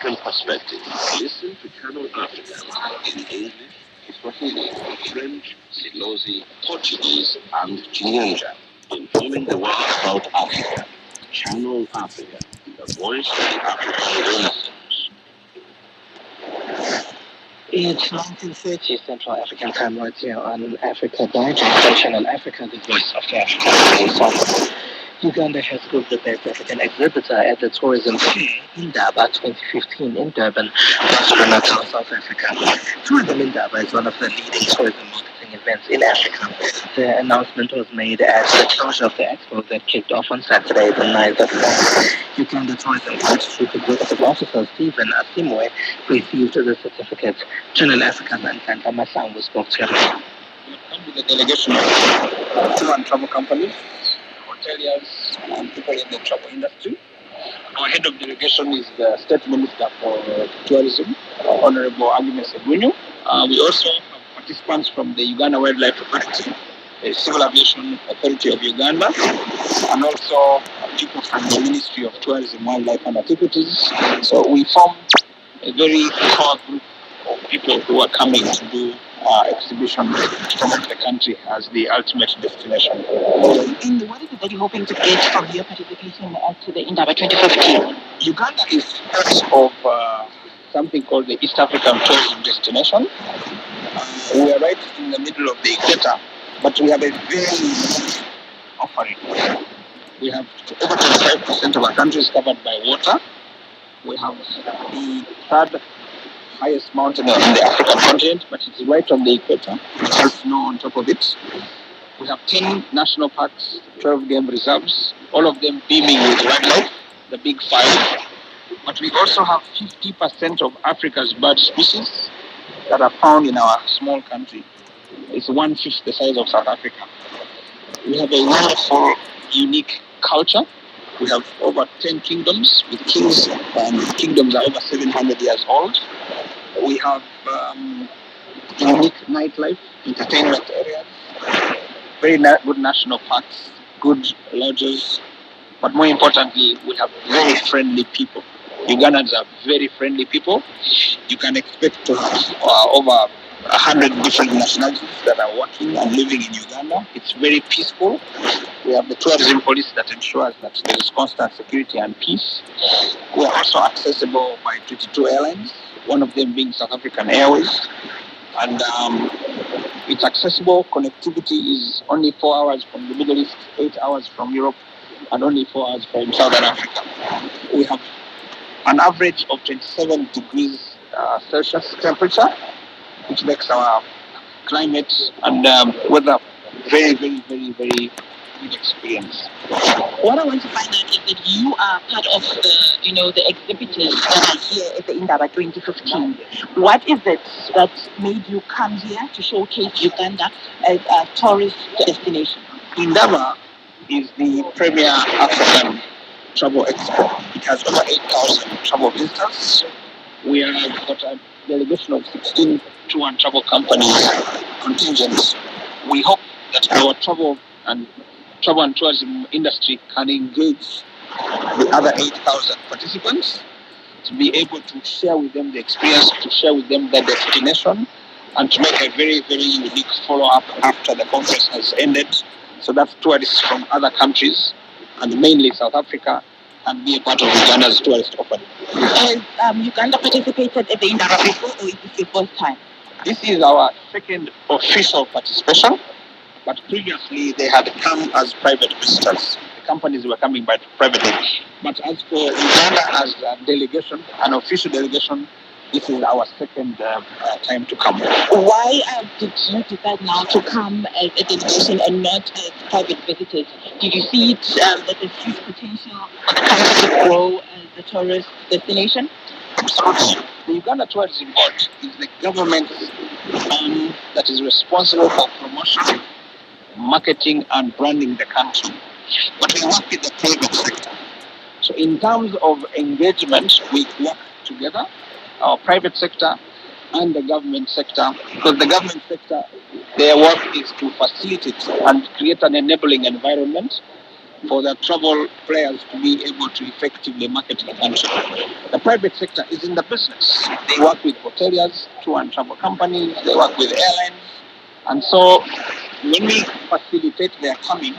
African perspective. Listen to Channel Africa in English, Swahili, French, Silozi, Portuguese, and Chinyanja. Informing the world about Africa. Channel Africa, the voice of the African Renaissance. It's 1930 Central African Time right here on Africa Broadcasting Channel Africa, the voice of the African Renaissance. Uganda has proved the best African exhibitor at the tourism fair Indaba 2015 in Durban, KwaZulu-Natal, South Africa. Tourism Indaba is one of the leading tourism marketing events in Africa. The announcement was made at the closure of the expo that kicked off on Saturday, the 9th of March. Uganda Tourism Board Chief Executive Officer Stephen Asimwe received the certificate. Channel Africa's Nkanda Masango spoke to him. We come with a delegation of tour and travel companies, hoteliers, and people in the travel industry. Our head of delegation is the State Minister for Tourism, Honorable Agnes Egunyu. We also have participants from the Uganda Wildlife Authority, the Civil Aviation Authority of Uganda, and also people from the Ministry of Tourism, Wildlife and Antiquities. So we form a very core group of people who are coming to do exhibition to promote the country as the ultimate destination. And what is it that you're hoping to get from your participation at the Indaba 2015? Uganda is part of something called the East African Tourism Destination. We are right in the middle of the equator, but we have a very unique offering. We have over 25% of our country is covered by water. We have the third highest mountain on the African continent, but it's right on the equator. It has snow on top of it. We have 10 national parks, 12 game reserves, all of them beaming with wildlife, the big five. But we also have 50% of Africa's bird species that are found in our small country. It's 1/5 the size of South Africa. We have a wonderful, unique culture. We have over 10 kingdoms with kings, and kingdoms are over 700 years old. We have unique nightlife, entertainment areas, very good national parks, good lodges, but more importantly, we have very friendly people. Ugandans are very friendly people. You can expect to have over 100 different nationalities that are working and living in Uganda. It's very peaceful. We have the tourism police that ensures that there is constant security and peace. We are also accessible by 22 airlines, one of them being South African Airways. And it's accessible. Connectivity is only 4 hours from the Middle East, 8 hours from Europe, and only 4 hours from Southern Africa. We have an average of 27 degrees Celsius temperature, which makes our climate and weather very, very, very, very good experience. What I want to find out is that you are part of the exhibitors that are here at the Indaba 2015. What is it that made you come here to showcase Uganda as a tourist destination? Indaba is the premier African travel expo. It has over 8,000 travel visitors. We have got a delegation of 16 tour and travel companies contingents. We hope that our travel and tourism industry can engage the other 8,000 participants to be able to share with them the experience, to share with them the destination, and to make a very, very unique follow-up after the conference has ended, so that tourists from other countries, and mainly South Africa, can be a part of Uganda's tourist offering. Has Uganda participated at the Indaba before, or is this your first time? This is our second official participation, but previously they had come as private visitors. The companies were coming by privately. But as for Uganda as a delegation, an official delegation, this is our second time to come. Why did you decide now to come as a delegation and not as private visitors? Did you see it that there's huge potential for the country to grow as a tourist destination? Absolutely. The Uganda Tourism Board is the government that is responsible for promotion, marketing, and branding the country. But we work with the private sector. So in terms of engagement, we work together, our private sector and the government sector, because the government sector, their work is to facilitate and create an enabling environment for the travel players to be able to effectively market the country. The private sector is in the business. They work with hoteliers, tour and travel companies, they work with airlines. And so when we facilitate their coming,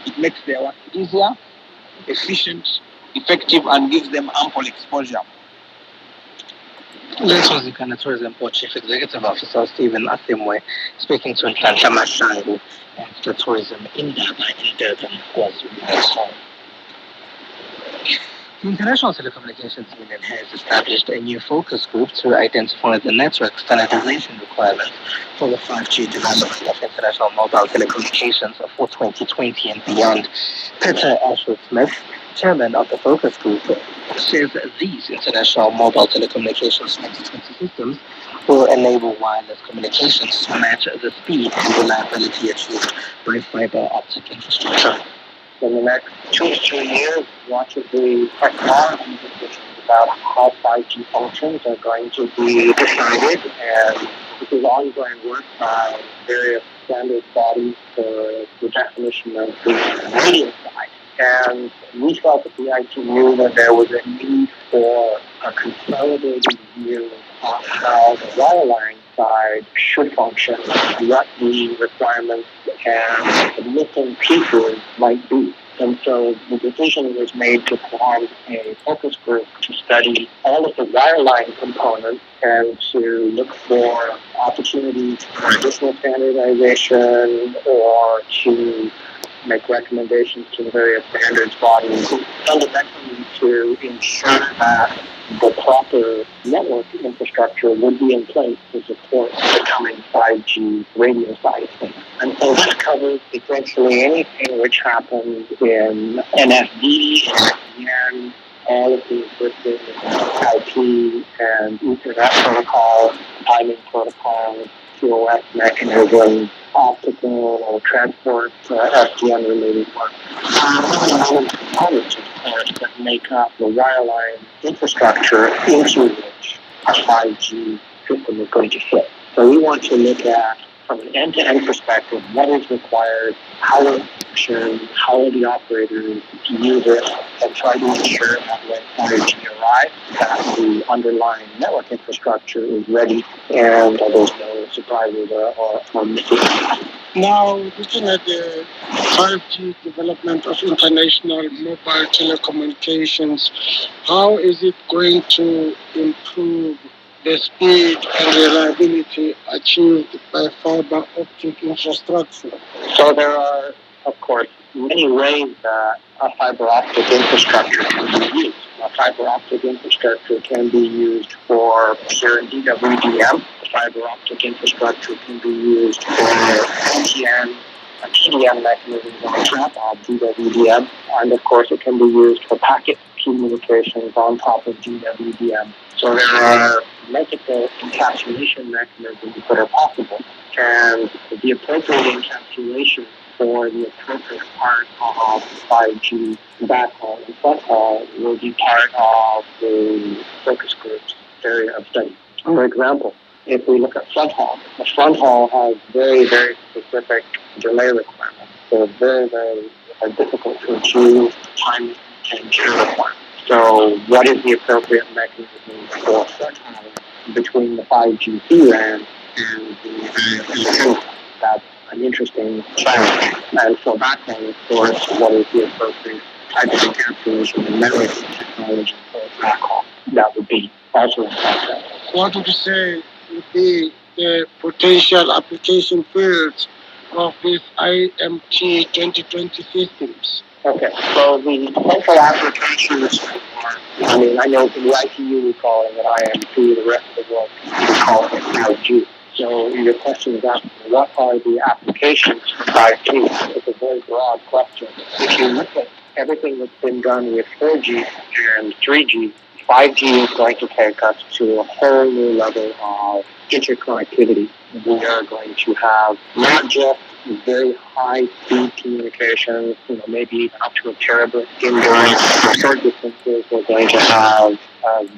it makes their work easier, efficient, effective, and gives them ample exposure. This was the Ghana Tourism Board Chief Executive Officer Stephen Athemwe speaking to Nhlanhla Mahlangu after tourism in Durban was released. The International Telecommunications Union has established a new focus group to identify the network standardization requirements for the 5G development of international mobile telecommunications for 2020 and beyond. Peter Ashworth-Smith, chairman of the focus group, says these international mobile telecommunications 2020 systems will enable wireless communications to match the speed and reliability achieved by fiber optic infrastructure. In the next 2 to 3 years, much of the technology decisions about how 5G functions are going to be decided, and this is ongoing work by various standard bodies for the definition of the radio side. And we felt at the ITU that there was a need for a consolidated view on how the wireline side should function, what the requirements and the missing pieces might be. And so the decision was made to form a focus group to study all of the wireline components and to look for opportunities for additional standardization or to make recommendations to the various standards bodies, fundamentally to ensure that the proper network infrastructure would be in place to support the coming 5G radio side of things. And so this covers essentially anything which happens in NFV, SDN, all of the existing IP and Ethernet protocols, timing protocols, QoS mechanisms, optical or transport SDN related work. Components, of course, that make up the wireline infrastructure into which a 5G system is going to fit. So we want to look at, from an end-to-end perspective, what is required, how it functions, how are the operators use it, and try to ensure that when 5G arrives, that the underlying network infrastructure is ready and there's no surprises or misses. Now, looking at the 5G development of international mobile telecommunications, how is it going to improve the speed and reliability achieved by fiber optic infrastructure? So there are, of course, many ways that a fiber optic infrastructure can be used. A fiber optic infrastructure can be used for pure DWDM. Fiber optic infrastructure can be used for NTN, TDM mechanisms on top of DWDM, and of course it can be used for packet communications on top of DWDM. So there are multiple encapsulation mechanisms that are possible, and the appropriate encapsulation for the appropriate part of 5G backhaul and fronthaul will be part of the focus group's area of study. For example, if we look at fronthaul, the fronthaul has very, very specific delay requirements. So it's very, very difficult to achieve time and care requirements. So what is the appropriate mechanism for fronthaul between the 5G CRAN and the That's an interesting challenge. And for backhaul, of course, what is the appropriate type of encapsulation and networking technology for backhaul? That would be also a concept. What would you say would be the potential application fields of these IMT 2020 systems? Okay, so the potential applications I know in the ITU we call it IMT, the rest of the world we call it 5G. So your question is asking, what are the applications for 5G? It's a very broad question. If you look at everything that's been done with 4G and 3G, 5G is going to take us to a whole new level of interconnectivity. We are going to have not just very high-speed communications, maybe even up to a terabit indoor short distances. We're going to have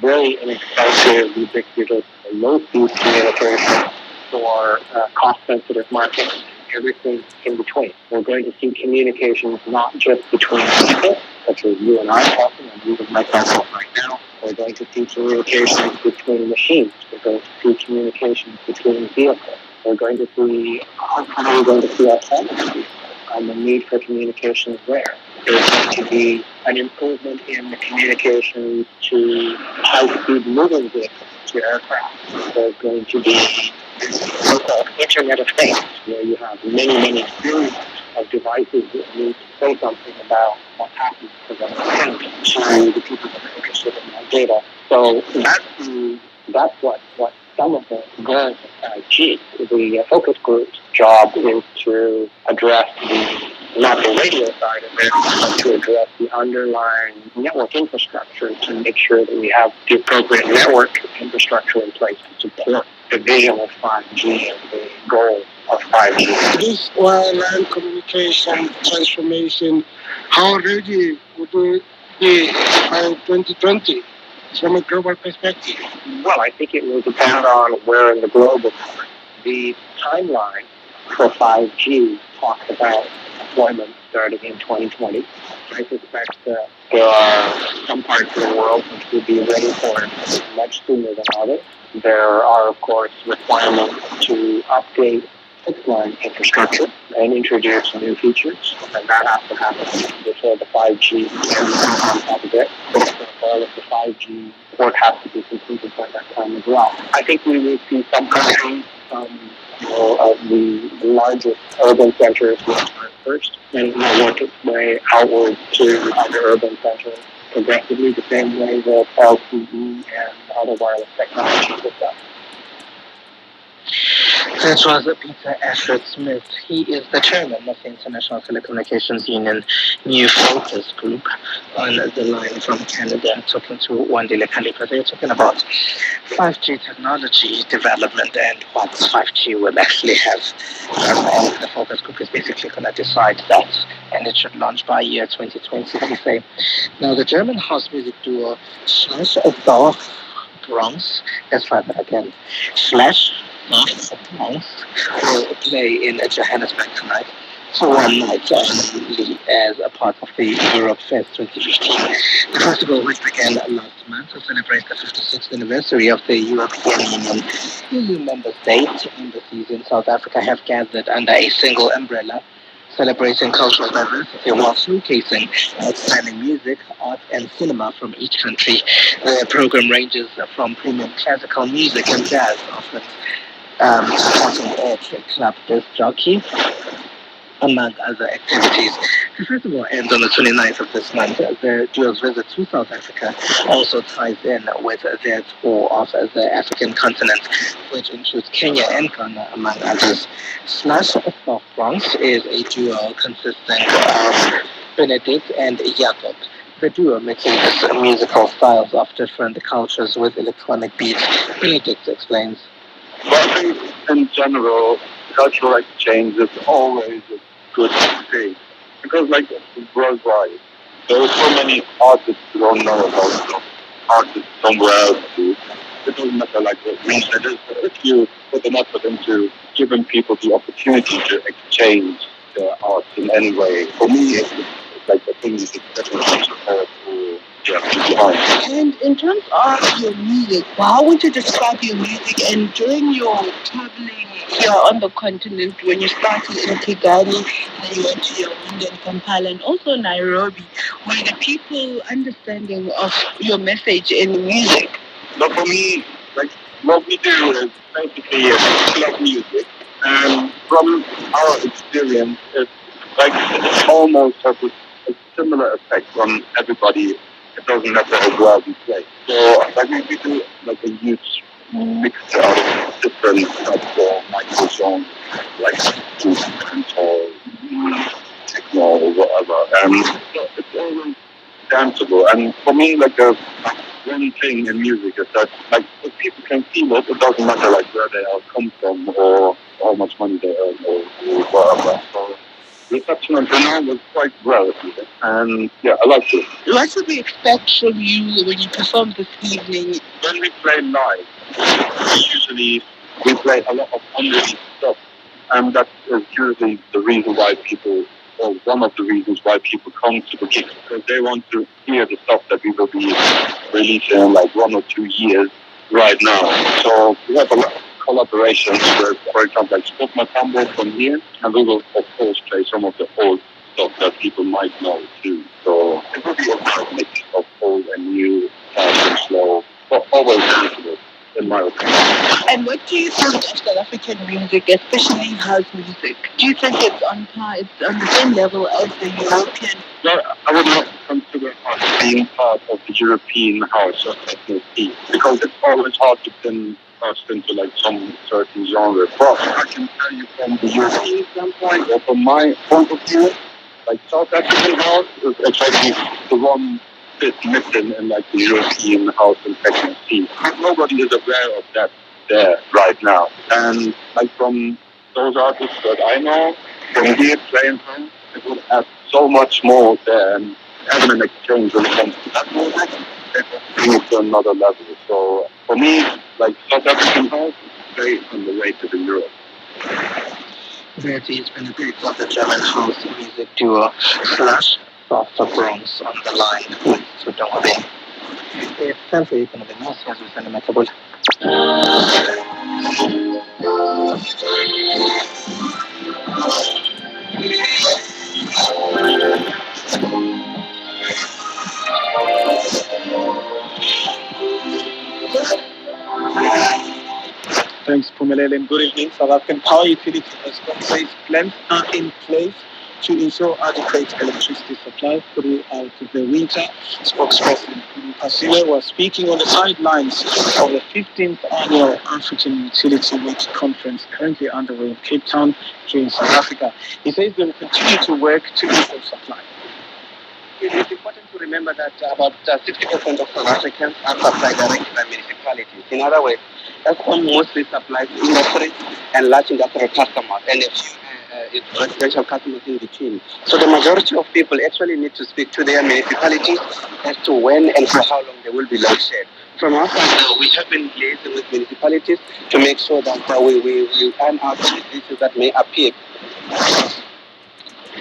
very inexpensive, ubiquitous, low-speed communication for cost-sensitive markets. everything in between. We're going to see communications not just between people, such as you and I talking, and you and myself right now. We're going to see communications between machines. We're going to see communications between vehicles. Hopefully we're going to see autonomy and the need for communications there. There's going to be an improvement in the communications to high-speed moving vehicles, to aircraft. There's going to be this so-called Internet of Things, where you have many billions of devices that need to say something about what's happening to them and to the people that are interested in that data. So that's what some of the goals of 5G. The focus group's job is to address not the radio side of it, but to address the underlying network infrastructure to make sure that we have the appropriate network infrastructure in place to support the vision of 5G and the goals of 5G. This wireline communication transformation, how ready would it be by 2020 from a global perspective? Well, I think it will depend on where in the globe it's going. The timeline for 5G talks about deployment starting in 2020. I suspect that there are some parts of the world which will be ready for it much sooner than others. There are, of course, requirements to update fixed-line infrastructure and introduce new features, and that has to happen before the 5G can be on top of it. All of the 5G work has to be completed by that time as well. I think we will see some countries, of the largest urban centers will start first, and it will work its way outward to other urban centers progressively, the same way that LTE and other wireless technologies have done. That was Peter Ashford Smith. He is the chairman of the International Telecommunications Union New Focus Group on the line from Canada, talking to Wandile Kalipa. They're talking about 5G technology development and what 5G will actually have. And the focus group is basically going to decide that, and it should launch by year 2020, they say. Now, the German house music duo Slash of Bronx, let's try that again, Slash Bronx will play in Johannesburg tonight for one night only as a part of the Europe Fest 2015. The festival, which began last month to celebrate the 56th anniversary of the European Union, EU member states, embassies in South Africa have gathered under a single umbrella, celebrating cultural diversity while showcasing outstanding music, art, and cinema from each country. The program ranges from premium classical music and jazz, often supporting Edge Club disc jockey, among other activities. The festival ends on the 29th of this month. The duo's visit to South Africa also ties in with their tour of the African continent, which includes Kenya and Ghana, among others. Slash of Bronx is a duo consisting of Benedict and Jakob. The duo mixes musical styles of different cultures with electronic beats. Benedict explains. But I think in general, cultural exchange is always a good thing. Because like worldwide, there are so many artists who don't know about stuff. Artists somewhere else too. It doesn't matter like what means it is. If you put an effort into giving people the opportunity to exchange their art in any way, for me it's like the thing is definitely support for And in terms of your music, how would you describe your music? And during your traveling here on the continent, when you started in Kigali, then you went to Yaoundé and Kampala, and also Nairobi, were the people understanding of your message in the music? But for me, like what we do is basically club music, and from our experience, it's like it almost has a similar effect on everybody. It doesn't matter how well we play. So like we do like a huge mixture of different types of microphones, like juice or techno or whatever. And it's always danceable. And for me, like the one thing in music is that like if people can feel it, it doesn't matter like where they all come from or how much money they earn or whatever. So reception until now was quite well, and yeah, I liked it. What should we expect from you when you perform this evening? When we play live, we play a lot of unreleased stuff, And that is usually the reason why people, or one of the reasons why people come to the gigs, because they want to hear the stuff that we will be releasing in like 1 or 2 years right now. So we have a lot of collaborations with, for example, like Stop My Combo from here, and we will of course play some of the old stuff that people might know too. So it will be a mix of old and new, fast and slow, but always listenable, in my opinion. And what do you think of South African music, especially house music? Do you think it's on par, it's on the same level as the European? Well, I would not consider us being part of the European house or techno scene because it's always hard to pin us into like some certain genre. But I can tell you from the European standpoint or from my point of view, like South African house is actually the one bit missing in like the European house and techno scene. Nobody is aware of that there right now. And like from those artists that I know, from here playing home, it would add so much more there and having an exchange when it comes to that music, it would bring it to another level. So for me, like South African house is very underrated in Europe. Verity, it's been a great pleasure. German house music duo slash Faster Bronx on the line. So don't worry. It's time for you to know the most as we send a metabol. Thanks, Pumelele, and good evening. South African Power Utility has got plans are in place to ensure adequate electricity supply throughout the winter. Spokesperson Pasile was speaking on the sidelines of the 15th annual African Utility Week conference currently underway in Cape Town here in South Africa. He says they will continue to work to improve supply. It is important to remember that about 60% of South Africans are supplied directly by municipalities. In other words, Eskom mostly supplies industry and large industrial customers and a few residential customers in between. So the majority of people actually need to speak to their municipalities as to when and for how long they will be load shed. From our side, we have been liaising with municipalities to make sure that we iron out the issues that may appear.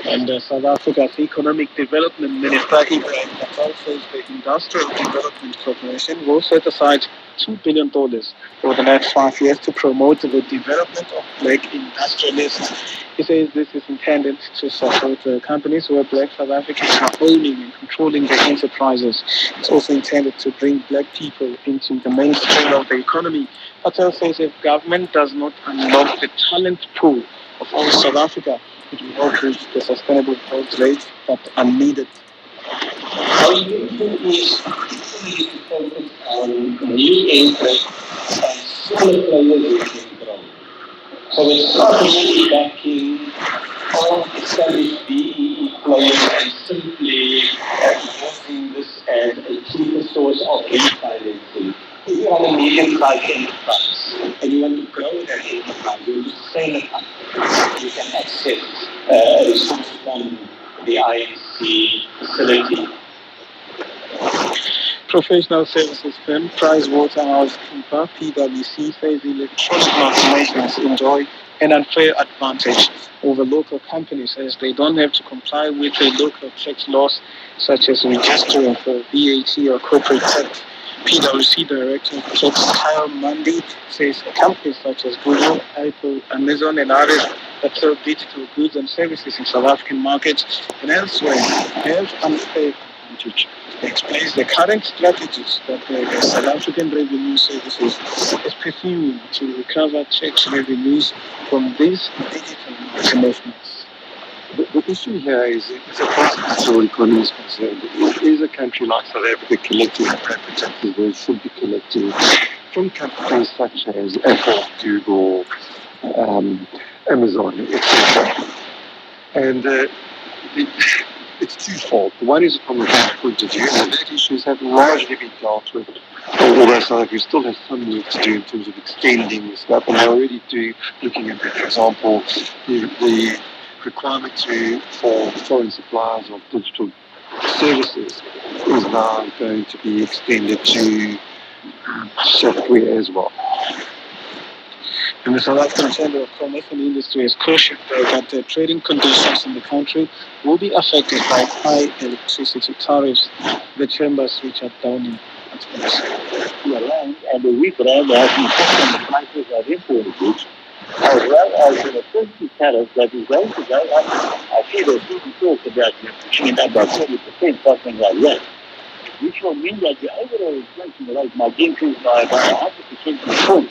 And South Africa's Economic Development Minister Ibrahim Patel says the Industrial Development Corporation will set aside $2 billion over the next 5 years to promote the development of black industrialists. He says this is intended to support companies where black South Africans are owning and controlling their enterprises. It's also intended to bring black people into the mainstream of the economy. Patel says if government does not unlock the talent pool of all South Africa, it will help reach the sustainable growth rates that are needed. Our intention is to focus on new entrants and smaller players who can grow. So it's not really backing all established BEE players and simply using this as a cheaper source of refinancing. If you have a medium-sized enterprise and you want to grow that enterprise, you want to scale it up, you can access a resource from the INC facility. Professional services firm PricewaterhouseCoopers (PwC) says electronic multinationals enjoy an unfair advantage over local companies as they don't have to comply with the local tax laws such as registering for VAT or corporate tax. PwC Director Tax Kyle Mundy says companies such as Google, Apple, Amazon and others that sell digital goods and services in South African markets and elsewhere have unfair advantage. He explains the current strategies that the South African Revenue Services is pursuing to recover tax revenues from these digital multinationals. The issue here is, as far as the digital economy is concerned, is a country like South Africa collecting corporate taxes where it should be collecting from companies such as Apple, Google, Amazon, etc. And it's twofold. One is from a tax point of view, and that issues have largely been dealt with. Although South Africa still has some work to do in terms of extending this stuff, and they're already looking at, for example, the requirement for foreign suppliers of digital services is now going to be extended to software as well. And the South African Chamber of Commerce and Industry is cautioned that the trading conditions in the country will be affected by high electricity tariffs. The Chamber's Richard Downing explains. Rand and the weak rand has important the prices of imported goods, as well as the currency tariff that is going to go up. I see there's even talk about pushing it up by 40%, something like that, which will mean that the overall inflation rate might increase by about 100% in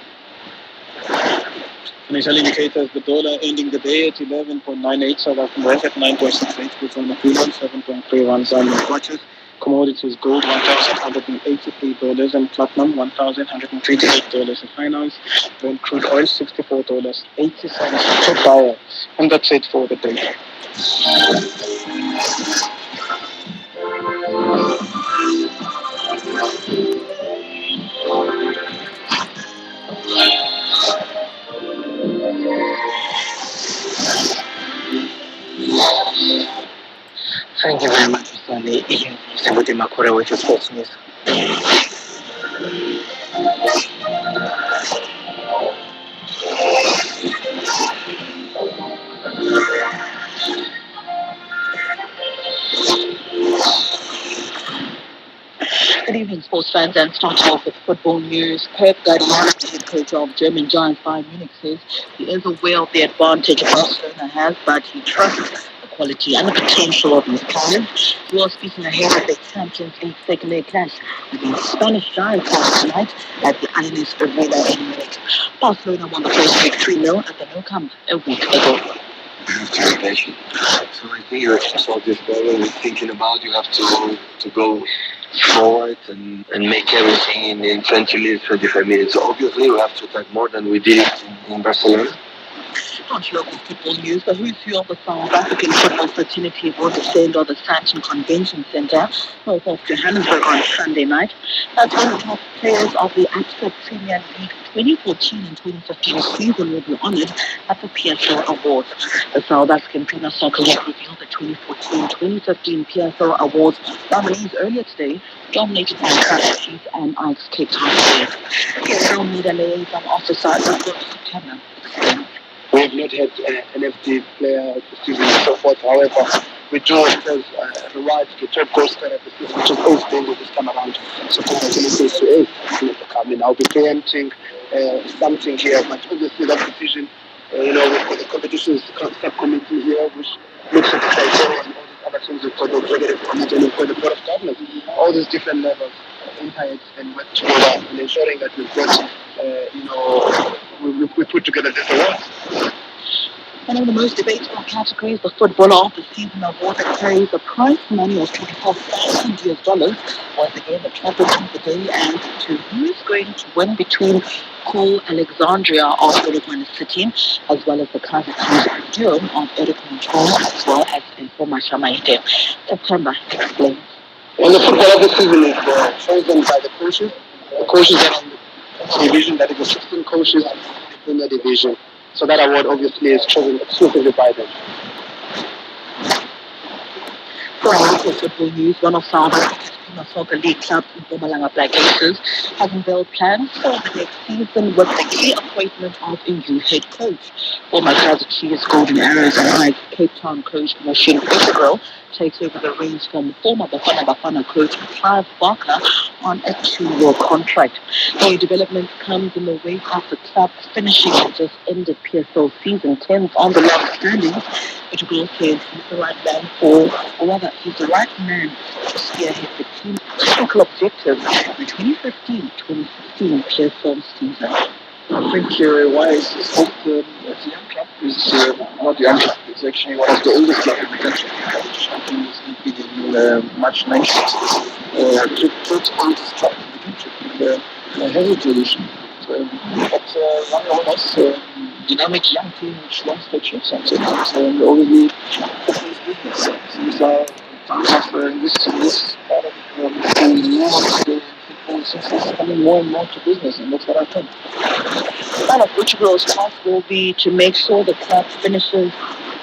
Financial indicators, the dollar ending the day at 11.98, South African rand at 9.68, Botswana Freeland 7.31 Zambian watches, commodities gold $1,183 and platinum $1,128 a finance, Brent crude oil $64.80 per barrel. And that's it for the day. Thank you very much, Stanley. Sabuti Makura with your sports news. Good evening, sports fans, and start off with football news. Pep Guardiola, the head coach of German giant Bayern Munich, says he is aware of the advantage Barcelona has, but he trusts the quality and the potential of his players. He was speaking ahead of the Champions League second leg clash with the Spanish giants last night at the Allianz Arena in Munich. Barcelona won the first leg 3-0 at the Nou Camp a week ago. You have to be patient. So I think you actually saw this goal we're thinking about. You have to go forward and make everything in 20 minutes, 25 minutes. So obviously we have to attack more than we did in Barcelona. Not local football news, but who's few of the South African football fraternity will descend on the Sandton Convention Centre north of Johannesburg on Sunday night. That's when the top players of the Absa Premier League 2014 and 2015 season will be honoured at the PSL Awards. The South African Premier Soccer League revealed the 2014-2015 PSL Awards nominees earlier today, dominated by Kaizer Chiefs and Ajax Cape Town players. PSL media liaison officer September explained. We have not had an FD player of the season and so forth. However, we do have the right to top goal scorer of the season, which is Ace Bingo this time around. So congratulations to Ace. I'll be preempting something here, but obviously that decision, with the competitions subcommittee here, which looks at the criteria and all these other things, we've got the executive committee and we've got the board of governors, all these different levels impact and work together and ensuring that we've got, we put together this award. One of the most debatable categories, the Footballer of the Season award that carries the prize money of $24,000, was again the topic of the day, and to who's going to win between Cole Alexandria of Uruguay City, as well as the Kaizer Chiefs duo of Eric Montoro, as well as Informa Shamaite. September explains. And the Footballer of the Season is chosen by the coaches. The coaches are on the division, that is assistant coaches in the division. So that award obviously is chosen exclusively by them. For local football news, one of South Africa's Premier Soccer League clubs, Mpumalanga Black Aces, has unveiled plans for the next season with the key appointment of a new head coach. Former Kaizer Chiefs Golden Arrows and Ajax Cape Town coach Moshin Integral takes over the reins from former Bafana coach Clive Barker on a 2-year contract. The development comes in the wake of the club finishing the just ended PSL season 10th on the log standings. Integral says he's the right man he's the right man to spearhead the team's technical objectives in the 2015-2016 PSL season. I think why is this hope it's a young club? It's not young club, it's actually one of the oldest clubs in the country. The Champions League in March 19th. Third oldest club in the country. It has a tradition. But young owners, dynamic young team which wants to achieve something. And already business. These are times of this part of the since it's coming more and more to business, and that's what I think. One of Portugal's tasks will be to make sure the club finishes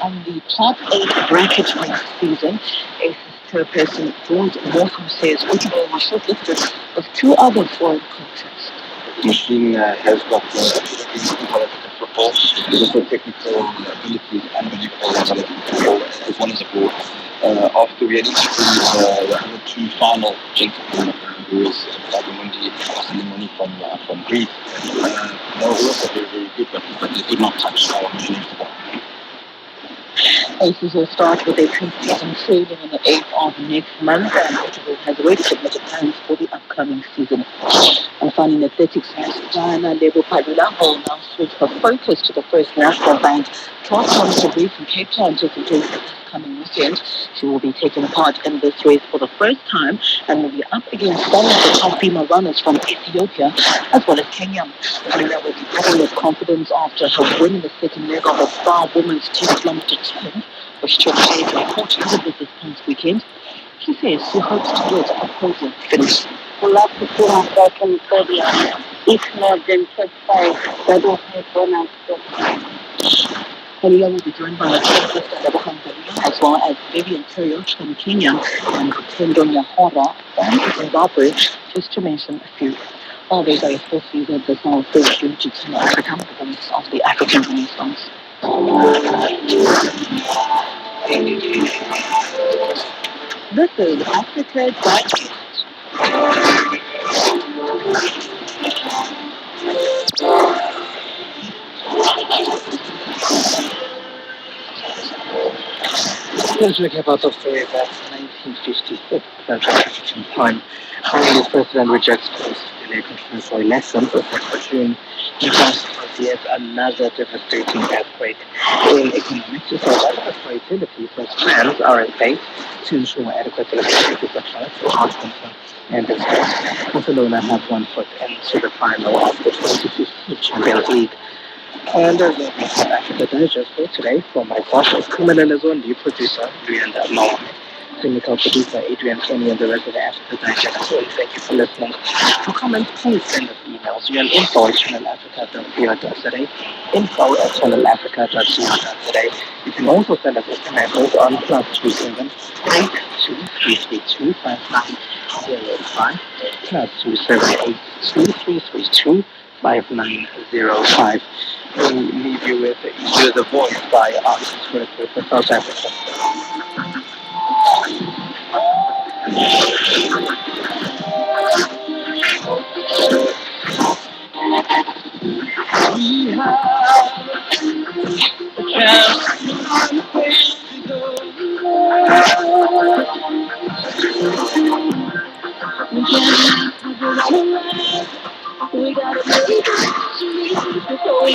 on the top 8 bracket next season. Aces chairperson George Morton says Portugal was shortlisted with 2 other foreign coaches. Machine has got football. There's also technical abilities and medical ability football as well as abroad. After we had interviewed the other two final gentlemen, who was Dagamundi Salimoni from Greece, they were also very, very good, but they could not touch our Malian football. Aces will start with a pre-season training on the 8th of next month, and Portugal has already submitted plans for the upcoming season. And finally, in athletics, Diana Lebo-Padula will now switch her focus to the first national bank 12 kilometers away from Cape Town to the coming weekend. She will be taking part in this race for the first time and will be up against some of the top female runners from Ethiopia as well as Kenya. Padula will be full of confidence after her win in the second leg of the Bar Women's 10-kilometer challenge, which took place in Port Elizabeth this past weekend. She says she hopes to get a podium finish. We'd love to see her back in podium. If not, then top 5. That will help runners. Kalila will be joined by as well as Vivian Terrio from Kenya and Tendo Hora from Zimbabwe, just to mention a few. All these are full season the South Asian to African performance of the African Renaissance. This is Africa Digest. Let's look about the story that 1956 Central African time. Congolese president rejects calls to delay constitutional elections for June. In France, yet another devastating earthquake. In economics, South Africa's utilities plans are in place to ensure adequate electricity supply for hot winter and exports. Barcelona have one foot into the final of the 2015 Champions League. And there's a South Africa Digest for today from myself, Kumalan Zondi, producer, Brianda Mohammed, technical producer, Adrian Kenny, and the rest of the Africa Digest. So thank you for listening. For comments, please send us emails. We are info@channelafrica.co.za, info@channelafrica.co.za. You can also send us SMSs on +27 82 5905, +27 82 5905. We'll leave you with You're the Voice by artist for South Africa. We have a chance to go. We gotta make it before we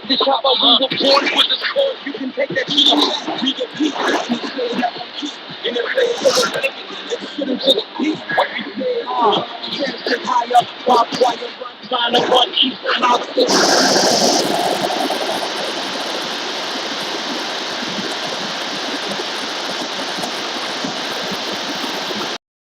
the chopper, we were born with the score. You can take that shit off. We get peace, and it's still that one key. In the face of the thinking, it shouldn't just be what you say. Strength is higher, barbed wire run, trying to run, keep the mouth still.